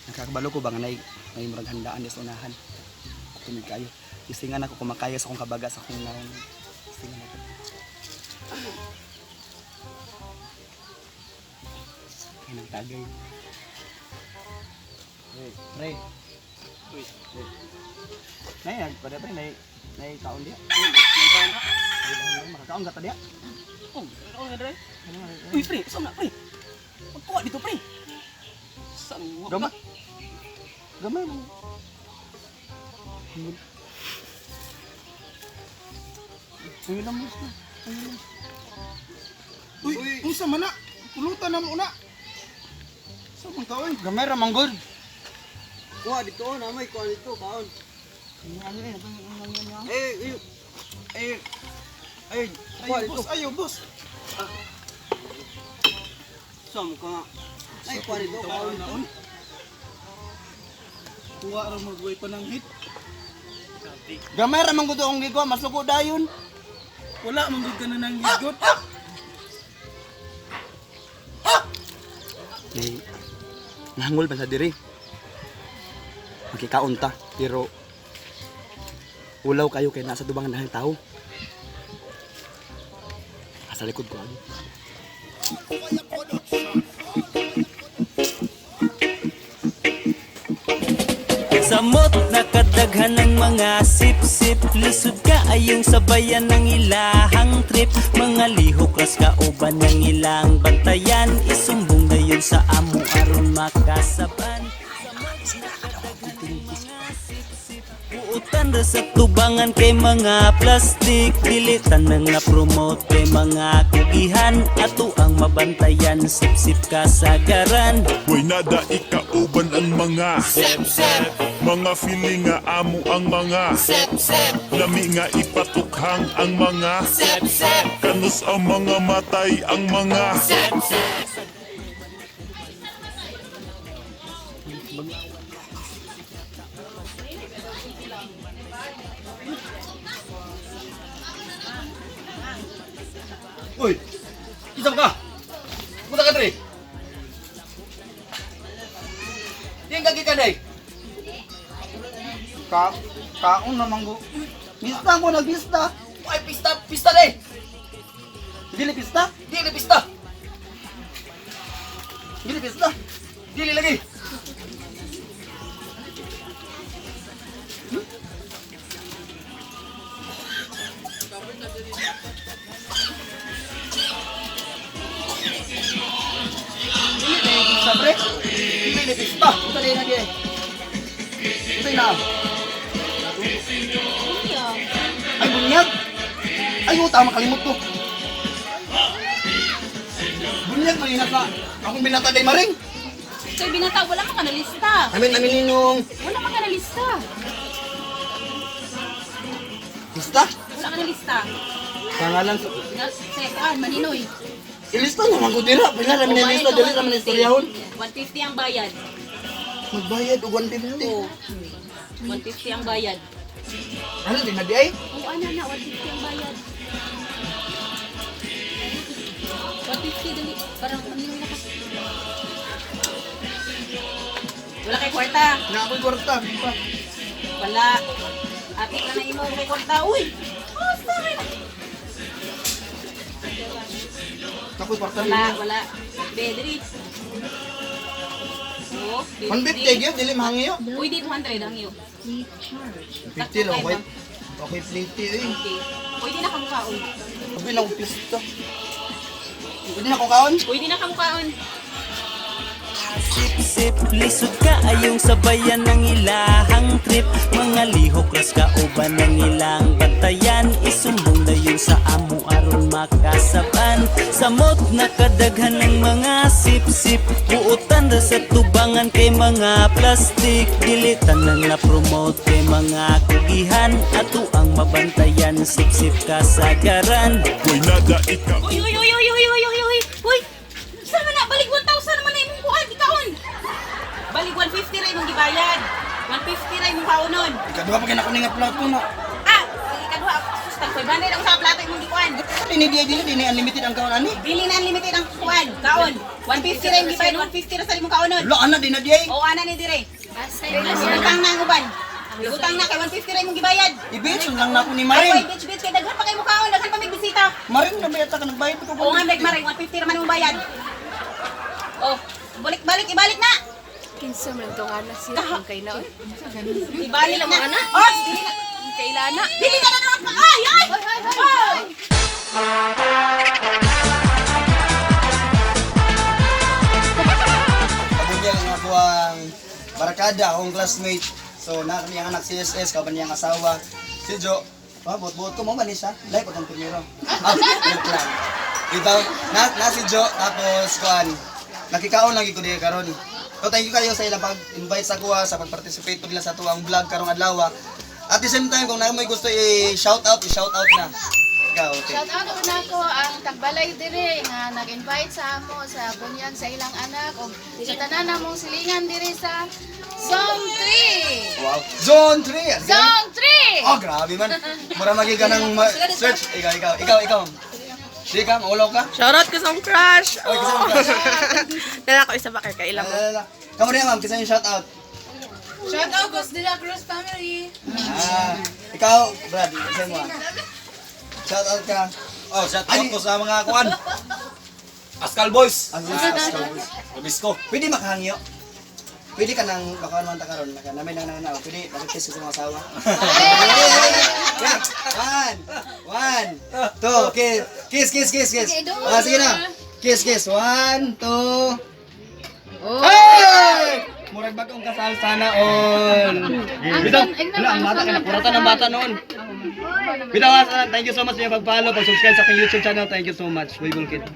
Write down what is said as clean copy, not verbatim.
Nakakabalo ko ba nga may murag handaan sa unahan. Tumig kayo. Isingan ako kumakaya sa akong kabaga sa akong naong. Isingan ako. Ay, nagtagay. Pre. Uy. Nay, pada pre, nay kaon dia. Nay kaon ka. Makakaon ka ta dia. Oh, kaon nga dre. Uy, pre, saan na pre? Magkuha dito pre. Saan mo? Gamay mo. Uy, lamos na. Uy, unsa man na? Pulutan na mo na. Sa man ka oy? Gamay ra manggod. Kuha dito, namay kuha dito, kaon. Ay, kuha Ayo dito. boss, ayo boss. Sam ka. Ay, kuha dito, kaon dito. Kuha ra magway pa ng hit. Gamay ra manggod akong gigawa, masuko dayon. Wala man gud ka na ng higot. Nay, nahangol ba sa diri? Magkikaon ta, pero ulaw kayo kay nasa dubangan na ng tao. Asa likod ko ano? Samot nakadaghan ng mga sip-sip. Lisod ka ayong sabayan ng ilahang trip. Mga lihok ras kauban ng ilang bantayan. Isumbong na yun sa amo aron makasaban. Buutan ra sa tubangan kay mga plastic. Dilitan na nga promote kay mga kugihan. Ato ang mabantayan, sip-sip kasagaran. Way nada ikauban ang mga Sip-sip, mga feeling nga amo ang mga sip-sip, lami nga ipatukhang ang mga sip-sip, kanus ang mga matay ang mga sip-sip. Uy! Isang ka! Punta ka dre! Diyan kagi ka day! Kaon na manggo. Pista ko nagbista! Ay, pista! Pista day! Dili pista? Dili pista! Dili pista! Dili lagi! Sabre, ini ni pista, kita dia lagi. Kita na. Ay bunyag. Ay utama kalimot ko. Bunyag man ina ka. Akong binata day maring. Kay binata, wala man ka nalista. Amin ninong. Wala man ka nalista. Pista? Wala ka nalista. Pangalan sa Sekaan, Maninoy. ilista naman ko dira. Pila namin na lista dali naman istoryahon. 150 ang bayad. Magbayad og 150. Oo. 150 ang bayad. Ano din na di ay? Oo, ana na, 150 ang bayad. 150 dali. Parang Maninoy na kasi. Wala kay kwarta. Na ako'y kwarta. Wala. Ati ka na imo kay kwarta. Uy! Oh, sorry. Ako'y kwarta. Wala. Bedri. Oo. 150 gyud dili mahangiyo. Uy, di 200 ang iyo. 50 lang okay. Okay, plate eh. Okay. Pwede na kamukaon. Sabi na akong pista. Pwede na akong kaon? Pwede na kamukaon. Sip-sip, lisod ka ayong sabayan ng ilahang trip. Mga lihok ras kauban ng ilang bantayan. Isumbong na yun sa amo aron makasaban. Samot nakadaghan ng mga sip-sip. Buutan ra sa tubangan kay mga plastic. Dilitan na nga promote kay mga kugihan. Ato ang mabantayan, sip-sip kasagaran. way nada ika Uy! Uy! Saan na? Balik 1,000 naman na imong kuhan. Ikaon! Balik 150 ra imong gibayad. 150 ra imong kaunon. Ikaduha pa kinako nga plato na. Ah! Ikaduha. Sustan ko. Banay lang sa plato imong gikuhan. Dini unlimited ang kaon ani. Dili na unlimited ang kuhan. Kaon. 150 ra yung gibayad, 150 ra sa imong kaunon. Lo, ana din na di ay. O ana ni dire. Ibutang na ang uban. Ibutang na kay 150 ra imong gibayad. Ibits, lang na ako ni Ay, Maring. bitch, bitch, kay daghan pa kay mo kaon, daghan pa may bisita. Maring na bayad ka nagbayad ko. Oo nga, Maring, 150 ra man imong bayad. Oh, balik, ibalik na. Kinsa man to ana siya kung kay na. Ibalik na. Oh, dili na. Kailana. Dili ka na naman pa. Ay, ay. Ay. Kabunyag nga ako ang barakada, akong classmate. So, na kami ang anak si SS, kaban niya ang asawa. Si Jo, buot-buot ko mo ba ni siya? Like ko itong primero. Joke lang. Ito, na si Jo, tapos kuan, nakikaon lang ko din karon. So, thank you kayo sa ilang pag-invite sa kuha, sa pag-participate po nila sa tuwang vlog karong adlaw. At the same time, kung na may gusto i-shout out na. Ikaw, okay. Shout out na ko ang tagbalay dire nga nag-invite sa amo sa bunyag sa ilang anak ug sa tanan namong silingan dire sa Zone 3. Wow. Zone 3! Zone 3. Oh, grabe man. Mura magiga ng search. Ikaw. Di ka, maulaw ka? Shoutout ko sa crush! Oh, kasi mo crush. Dala ko isa bakit kailan mo. Kamu rin, ma'am. Kasi yung shout out. Shout out ko sa Dela Cruz family. Ikaw, Brad. Kasi mo. Shout out ka. Oh, shout out ko sa mga kuan. Pascal Boys. Bisko. Pwede makahangyo. Pwede ka nang baka naman ta karon namay nang pwede mag-kiss sa mga asawa. One, two, kiss. Sige na. Kiss. 1, 2. Hey! Murag bagong kasal sana all. Bitaw, ang bata ka na kuratan ng bata noon. Bitaw, thank you so much sa pag-follow, pag-subscribe sa aking YouTube channel. Thank you so much. We will get